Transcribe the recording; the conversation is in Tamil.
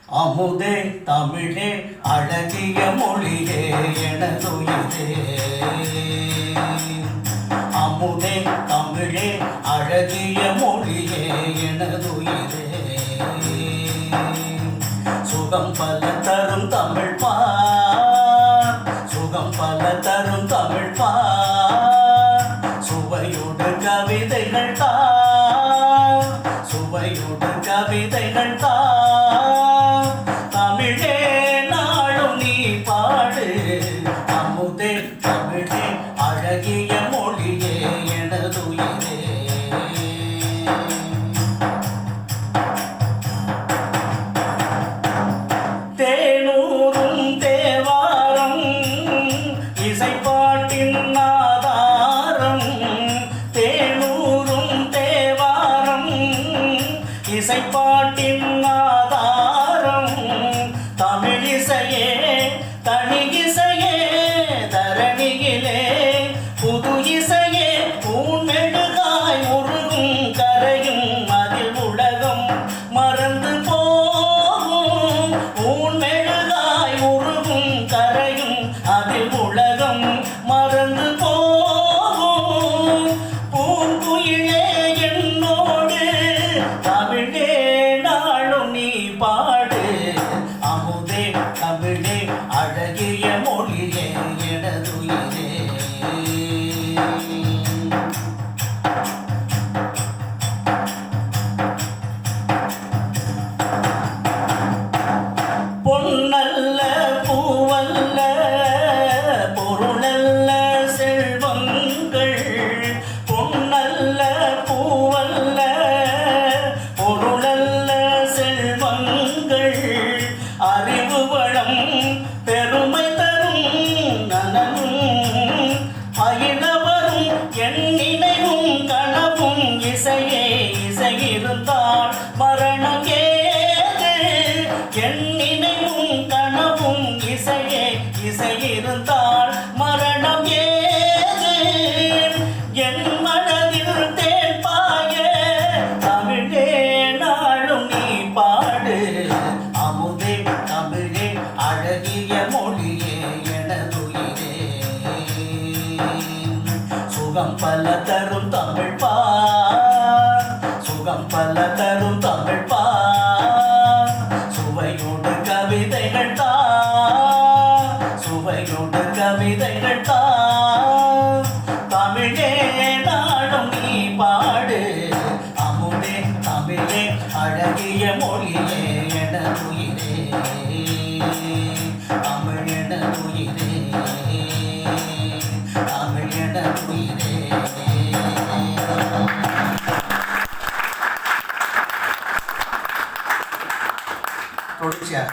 அமுதே தமிழே அழகிய மொழியே எனதுயிரே. அமுதே தமிழே அழகிய மொழியே எனதுயிரே. சுகம் பல தரும் தமிழ் பார், சுகம் பல தரும் தமிழ் பார். சுவையோடு கவிதைகள் தார், சுவையோடு கவிதைகள் தார். தமிழே நாளும் நீ பாடு, அமுதே தமிழே அழகிய மொழியே எனதுயிரே. தேனூரும் தேவாரம் இசைப்பாட்டின் ஆதாரம். தேனூரும் தேவாரம் இசைப்பாட்டின் ஆதாரம். தமிழிசையே தனியிசையே தரணியிலே புது இசையே பூமெழுகாய் உருகும் கரையும் அதில் உலகம் மறந்து போகும். பூமெழுகாய் உருகும் கரையும் அதில் உலகம் மறந்து போகும். பூங்குயிலே என்னோடு தமிழே நாளும் நீ பாடு, அமுதே தமிழே அழகிய மொழியே எனதுயிரே. பொன்னல்ல பூவல்ல பொருளல்ல செல்வங்கள். பொன்னல்ல பூவல்ல பொருளல்ல செல்வங்கள். அறிவு வளம் பெருமை தரும் நனவும் அயினவரும் என் நினைவும் கனவும். இசையே இசை இருந்தால் மரணம் ஏது, என் நினைவும் கனவும். இசையே இசை இருந்தால் மரணம் ஏது. என் மனதில் தேன் பாய தமிழே நாளும் நீ பாடு, அமுதே தமிழே அழகிய மொழியே எனதுயிரே. சுகம் பல தரும் தமிழ் பார், சுகம் பல தரும் தமிழ் பார். சுவையோடு கவிதைகள் தார், சுவையோடு கவிதைகள் தார். தமிழே நாளும் நீ பாடு, அமுதே தமிழே அழகிய மொழியே எனதுயிரே. தமிழ் எனதுயிரே, தமிழ் எனதுயிரே. தொடர்ச்சியாக